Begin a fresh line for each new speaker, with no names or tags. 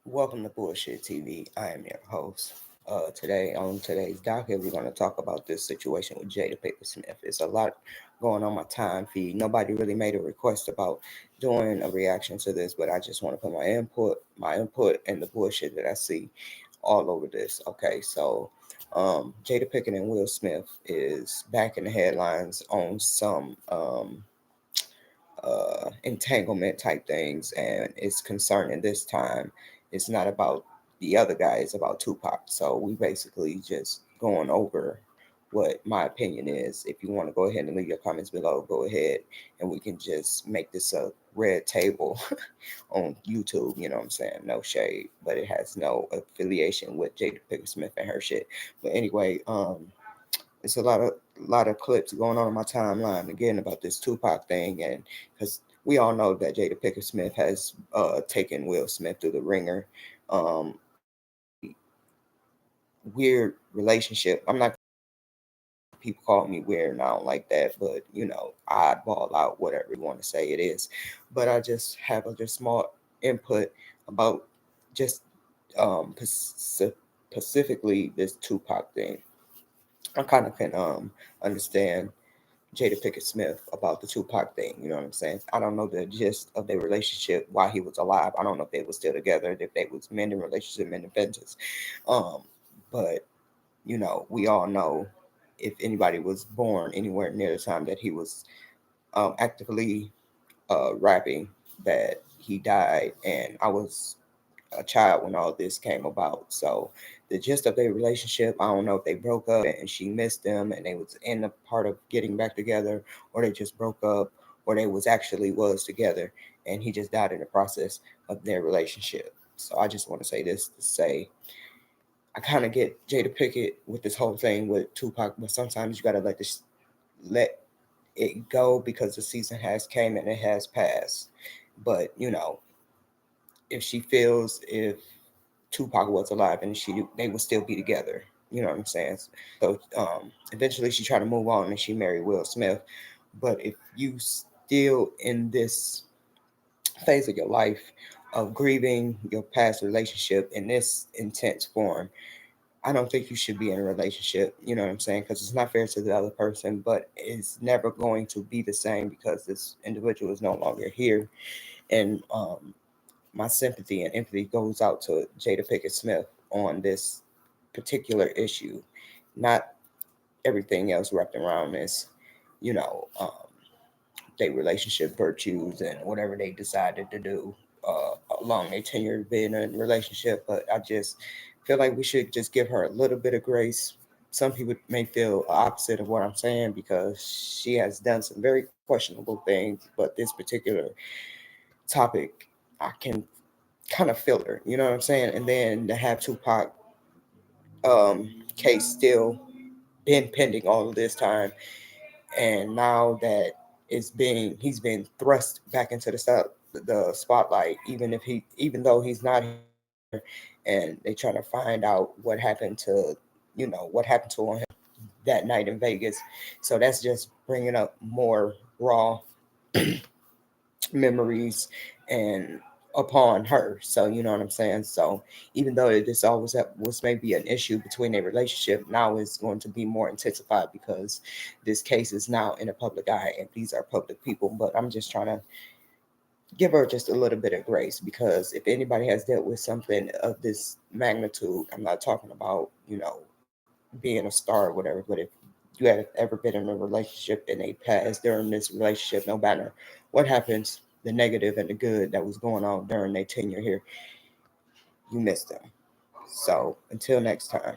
Welcome to Bullshit TV. I am your host. Today on today's docket, we're going to talk about this situation with Jada Pickett Smith. It's a lot going on my time feed. Nobody really made a request about doing a reaction to this, but I just want to put my input, and the bullshit that I see all over this. Okay, so Jada Pickett and Will Smith is back in the headlines on some entanglement type things, and it's concerning this time. It's not about the other guy; it's about Tupac. So we basically just going over what my opinion is. If you want to go ahead and leave your comments below, go ahead, and we can just make this a red table on YouTube. You know what I'm saying? No shade, but it has no affiliation with Jada Pinkett Smith and her shit. But anyway, it's a lot of clips going on my timeline again about this Tupac thing, and because we all know that Jada Pinkett Smith has taken Will Smith through the ringer. Very weird relationship. I'm not people call me weird and I don't like that, but oddball out, whatever you want to say it is. But I just have a just small input about just um paci- specifically this Tupac thing. I kind of can understand Jada Pickett Smith about the Tupac thing. You know what I'm saying? I don't know the gist of their relationship while he was alive. I don't know if they were still together, if they was mending relationship, mending fences. Um, but we all know if anybody was born anywhere near the time that he was actively rapping, that he died, and I was a child when all this came about. So the gist of their relationship, I don't know if they broke up and she missed them and they was in the part of getting back together, or they just broke up, or they was together and he just died in the process of their relationship. So I just want to say this to say I kind of get Jada Pickett with this whole thing with Tupac, but sometimes you gotta let it go because the season has came and it has passed. But if she feels if Tupac was alive and they would still be together. You know what I'm saying? So eventually she tried to move on and she married Will Smith. But if you still in this phase of your life of grieving your past relationship in this intense form, I don't think you should be in a relationship. You know what I'm saying? Because it's not fair to the other person, but it's never going to be the same because this individual is no longer here. And my sympathy and empathy goes out to Jada Pickett Smith on this particular issue, not everything else wrapped around this, you know, um, their relationship virtues and whatever they decided to do along their tenure being in a relationship. But I just feel like we should just give her a little bit of grace. Some people may feel opposite of what I'm saying because she has done some very questionable things, but this particular topic, I can kind of feel her. You know what I'm saying? And then to have Tupac case still been pending all of this time, and now that he's been thrust back into the spotlight, even though he's not here, and they trying to find out what happened to him that night in Vegas. So that's just bringing up more raw memories and upon her. So you know what I'm saying. So even though this always was maybe an issue between their relationship, now it's going to be more intensified because this case is now in the public eye and these are public people. But I'm just trying to give her just a little bit of grace because if anybody has dealt with something of this magnitude, I'm not talking about being a star or whatever, but if you had ever been in a relationship and they passed during this relationship, no matter what happens, the negative and the good that was going on during their tenure here, you missed them. So until next time.